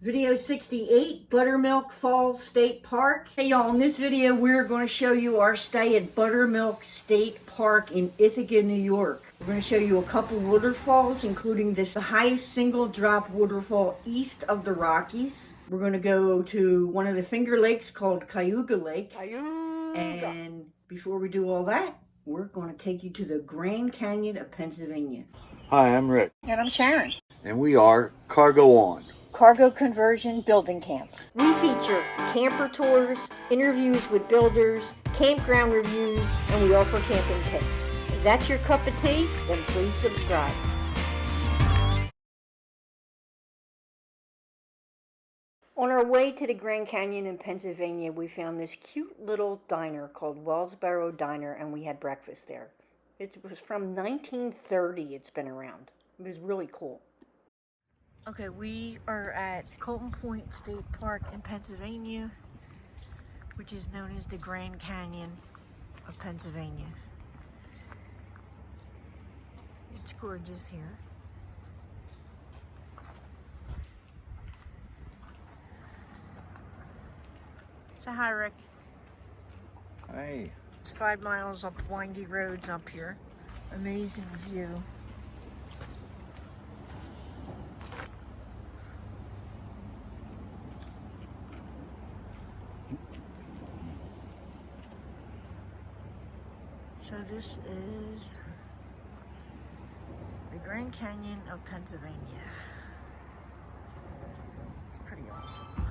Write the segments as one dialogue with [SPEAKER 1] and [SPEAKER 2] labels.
[SPEAKER 1] Video 68, Buttermilk Falls State Park. Hey y'all, in this video we're going to show you our stay at Buttermilk State Park in Ithaca, New York. We're going to show you a couple waterfalls, including the highest single drop waterfall east of the Rockies. We're going to go to one of the Finger Lakes called Cayuga Lake. And before we do all that, we're going to take you to the Grand Canyon of Pennsylvania.
[SPEAKER 2] Hi, I'm Rick.
[SPEAKER 1] And I'm Sharon.
[SPEAKER 2] And we are Cargo On.
[SPEAKER 1] Cargo Conversion Building Camp. We feature camper tours, interviews with builders, campground reviews, and we offer camping tips. If that's your cup of tea, then please subscribe. On our way to the Grand Canyon in Pennsylvania, we found this cute little diner called Wellsboro Diner, and we had breakfast there. It was from 1930, it's been around. It was really cool. Okay, we are at Colton Point State Park in Pennsylvania, which is known as the Grand Canyon of Pennsylvania. It's gorgeous here. Say hi, Rick.
[SPEAKER 2] Hey.
[SPEAKER 1] It's 5 miles up windy roads up here. Amazing view. So this is the Grand Canyon of Pennsylvania. It's pretty awesome.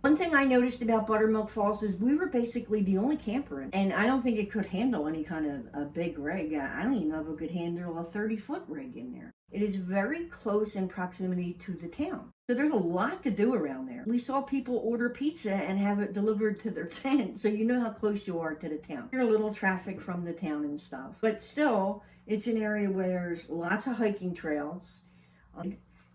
[SPEAKER 1] One thing I noticed about Buttermilk Falls is we were basically the only camper in, and I don't think it could handle any kind of a big rig. I don't even know if it could handle a 30-foot rig in there. It is very close in proximity to the town. So there's a lot to do around there. We saw people order pizza and have it delivered to their tent, so you know how close you are to the town. There's a little traffic from the town and stuff. But still, it's an area where there's lots of hiking trails.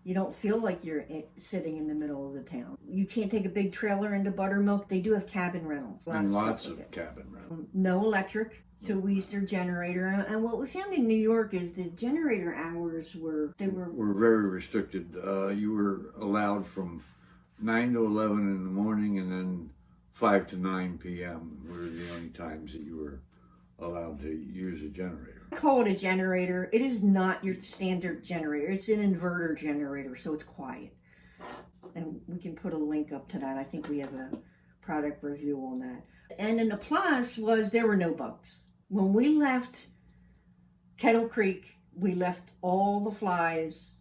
[SPEAKER 1] You don't feel like you're sitting in the middle of the town. You can't take a big trailer into Buttermilk. They do have cabin rentals.
[SPEAKER 2] Lots of cabin rentals.
[SPEAKER 1] No electric, so we used their generator. And what we found in New York is the generator hours were
[SPEAKER 2] very restricted. You were allowed from 9 to 11 in the morning, and then 5 to 9 p.m. were the only times that you were allowed to use a generator.
[SPEAKER 1] I call it a generator. It is not your standard generator. It's an inverter generator, so it's quiet. And we can put a link up to that. I think we have a product review on that. And then the plus was there were no bugs. When we left Kettle Creek, we left all the flies,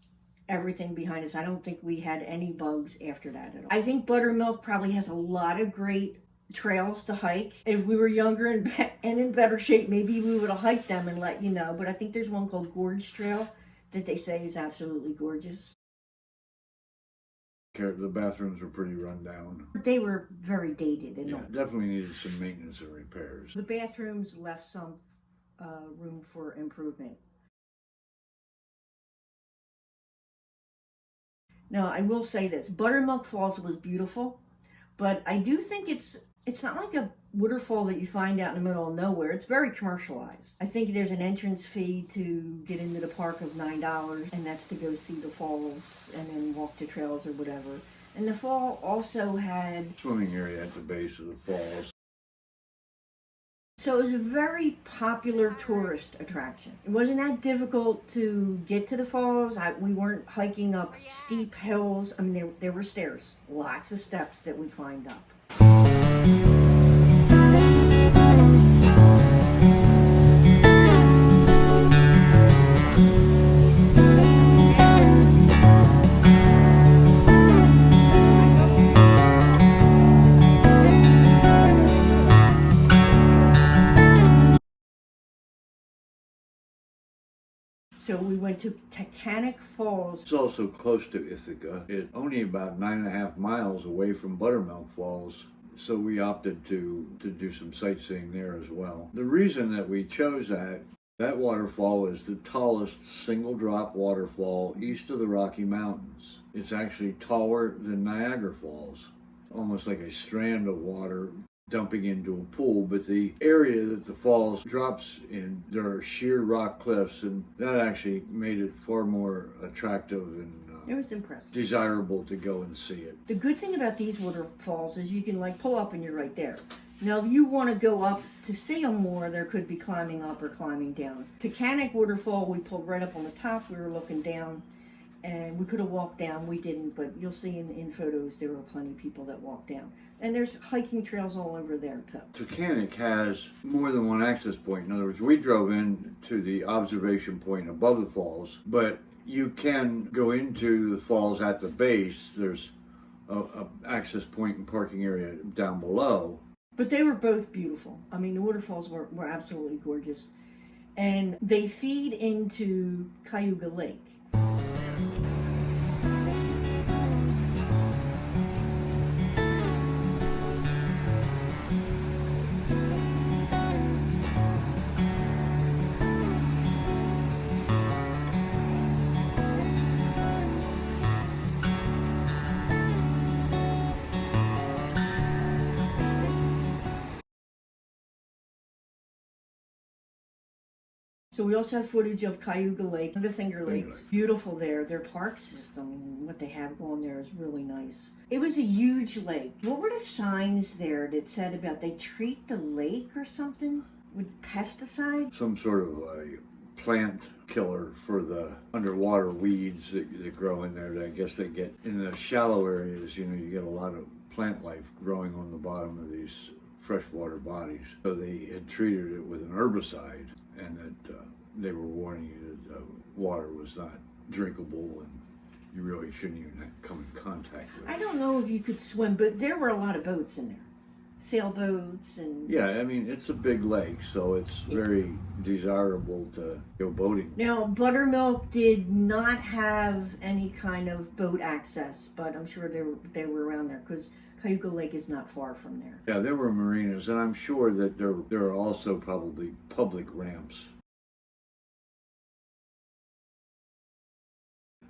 [SPEAKER 1] everything behind us. I don't think we had any bugs after that at all. I think Buttermilk probably has a lot of great trails to hike. If we were younger and in better shape, maybe we would have hiked them and let you know. But I think there's one called Gorge Trail that they say is absolutely gorgeous.
[SPEAKER 2] The bathrooms were pretty run down.
[SPEAKER 1] They were very dated. And
[SPEAKER 2] definitely needed some maintenance and repairs.
[SPEAKER 1] The bathrooms left some room for improvement. Now, I will say this. Buttermilk Falls was beautiful, but I do think it's not like a waterfall that you find out in the middle of nowhere. It's very commercialized. I think there's an entrance fee to get into the park of $9, and that's to go see the falls and then walk the trails or whatever. And the fall also had
[SPEAKER 2] swimming area at the base of the falls.
[SPEAKER 1] So it was a very popular tourist attraction. It wasn't that difficult to get to the falls. We weren't hiking up steep hills. I mean, there were stairs, lots of steps that we climbed up. So we went to Taughannock Falls.
[SPEAKER 2] It's also close to Ithaca. It's only about 9.5 miles away from Buttermilk Falls. So we opted to do some sightseeing there as well. The reason that we chose that waterfall is the tallest single drop waterfall east of the Rocky Mountains. It's actually taller than Niagara Falls. Almost like a strand of water dumping into a pool, but the area that the falls drops in, there are sheer rock cliffs, and that actually made it far more attractive and
[SPEAKER 1] It was impressive.
[SPEAKER 2] desirable to go and see it.
[SPEAKER 1] The good thing about these waterfalls is you can like pull up and you're right there. Now, if you want to go up to see them more, there could be climbing up or climbing down. Taughannock waterfall, we pulled right up on the top. We were looking down, and we could have walked down. We didn't, but you'll see in photos there were plenty of people that walked down. And there's hiking trails all over there too.
[SPEAKER 2] Taughannock has more than one access point. In other words, we drove in to the observation point above the falls, but you can go into the falls at the base. There's a access point and parking area down below.
[SPEAKER 1] But they were both beautiful. I mean, the waterfalls were absolutely gorgeous. And they feed into Cayuga Lake. So we also have footage of Cayuga Lake, the Finger Lakes. Beautiful there. Their park system, what they have going there is really nice. It was a huge lake. What were the signs there that said about they treat the lake or something with pesticide?
[SPEAKER 2] Some sort of a plant killer for the underwater weeds that grow in there. I guess they get in the shallow areas, you get a lot of plant life growing on the bottom of these freshwater bodies. So they had treated it with an herbicide, and that they were warning you that water was not drinkable and you really shouldn't even come in contact with it.
[SPEAKER 1] I don't know if you could swim, but there were a lot of boats in there. Sailboats and...
[SPEAKER 2] Yeah, I mean, it's a big lake, so it's very desirable to go boating.
[SPEAKER 1] Now, Buttermilk did not have any kind of boat access, but I'm sure they were around there because Cayuga Lake is not far from there.
[SPEAKER 2] Yeah, there were marinas, and I'm sure that there are also probably public ramps.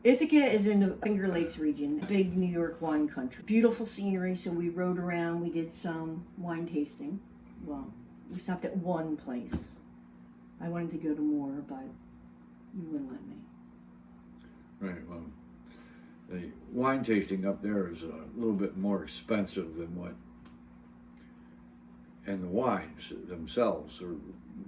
[SPEAKER 1] Ithaca is in the Finger Lakes region, big New York wine country. Beautiful scenery, so we rode around, we did some wine tasting. Well, we stopped at one place. I wanted to go to more, but you wouldn't let me.
[SPEAKER 2] Right, well, the wine tasting up there is a little bit more expensive than and the wines themselves are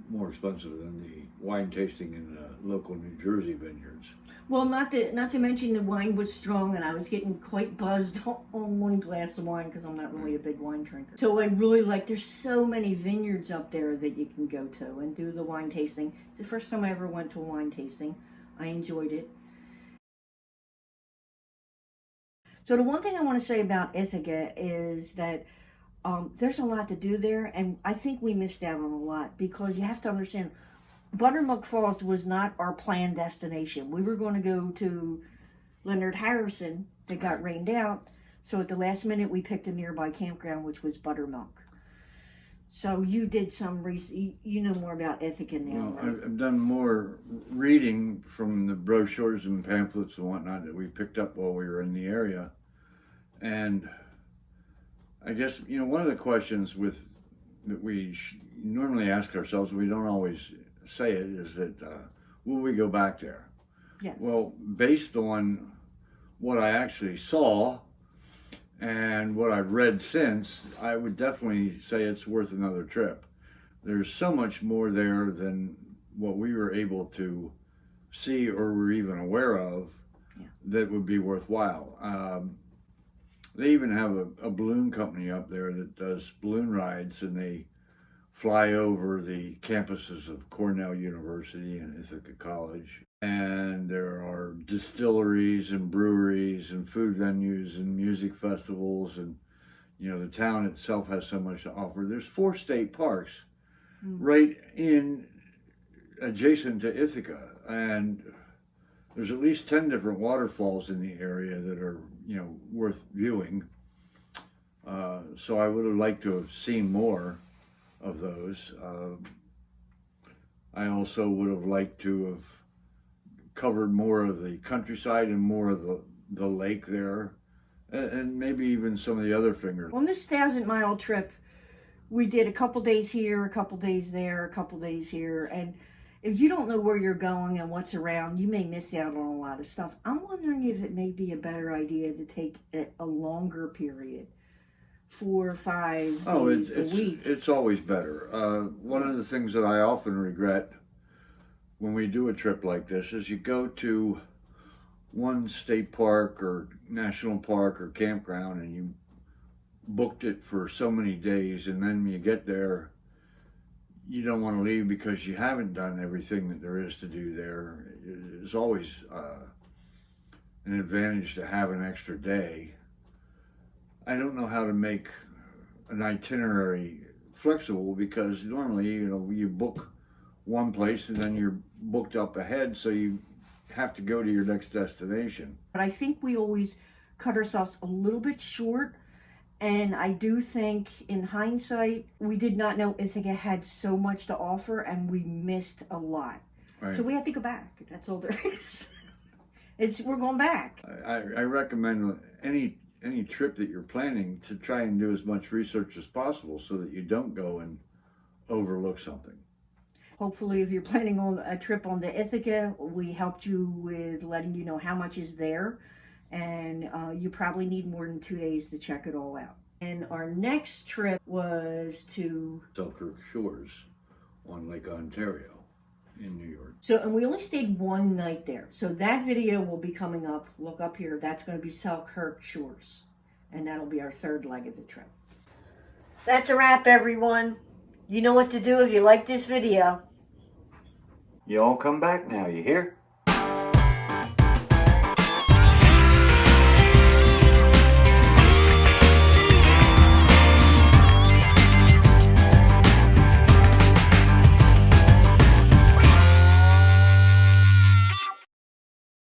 [SPEAKER 2] more expensive than the wine tasting in local New Jersey vineyards.
[SPEAKER 1] Well, not to mention the wine was strong, and I was getting quite buzzed on one glass of wine because I'm not really a big wine drinker. So I really there's so many vineyards up there that you can go to and do the wine tasting. It's the first time I ever went to a wine tasting. I enjoyed it. So the one thing I want to say about Ithaca is that there's a lot to do there, and I think we missed out on a lot because you have to understand, Buttermilk Falls was not our planned destination. We were going to go to Leonard Harrison that got rained out, so at the last minute we picked a nearby campground, which was Buttermilk. So you did some research, you know more about Ithaca now,
[SPEAKER 2] Well,
[SPEAKER 1] right?
[SPEAKER 2] I've done more reading from the brochures and pamphlets and whatnot that we picked up while we were in the area. And I guess, one of the questions that we normally ask ourselves, we don't always say it, is that will we go back there?
[SPEAKER 1] Yes.
[SPEAKER 2] Well, based on what I actually saw and what I've read since, I would definitely say it's worth another trip. There's so much more there than what we were able to see or were even aware of that would be worthwhile. They even have a balloon company up there that does balloon rides, and they fly over the campuses of Cornell University and Ithaca College. And there are distilleries and breweries and food venues and music festivals, and the town itself has so much to offer. There's 4 state parks right adjacent to Ithaca, and there's at least 10 different waterfalls in the area that are worth viewing. So I would have liked to have seen more of those. I also would have liked to have covered more of the countryside and more of the lake there, and maybe even some of the other fingers.
[SPEAKER 1] On this 1,000-mile trip, we did a couple days here, a couple days there, a couple days here. And if you don't know where you're going and what's around, you may miss out on a lot of stuff. I'm wondering if it may be a better idea to take a longer period, 4 or 5 days a week.
[SPEAKER 2] It's always better. One of the things that I often regret when we do a trip like this is you go to one state park or national park or campground and you booked it for so many days, and then you get there, you don't want to leave because you haven't done everything that there is to do there. It's always an advantage to have an extra day. I don't know how to make an itinerary flexible because normally, you book one place and then you're booked up ahead, so you have to go to your next destination.
[SPEAKER 1] But I think we always cut ourselves a little bit short. And I do think, in hindsight, we did not know Ithaca had so much to offer, and we missed a lot.
[SPEAKER 2] Right.
[SPEAKER 1] So we had to go back. That's all there is. We're going back.
[SPEAKER 2] I recommend any trip that you're planning to try and do as much research as possible so that you don't go and overlook something.
[SPEAKER 1] Hopefully, if you're planning on a trip on the Ithaca, we helped you with letting you know how much is there. And you probably need more than 2 days to check it all out. And our next trip was to
[SPEAKER 2] Selkirk Shores on Lake Ontario in New York.
[SPEAKER 1] So, and we only stayed 1 night there. So that video will be coming up. Look up here. That's going to be Selkirk Shores. And that'll be our 3rd leg of the trip. That's a wrap, everyone. You know what to do if you like this video.
[SPEAKER 2] You all come back now, you hear?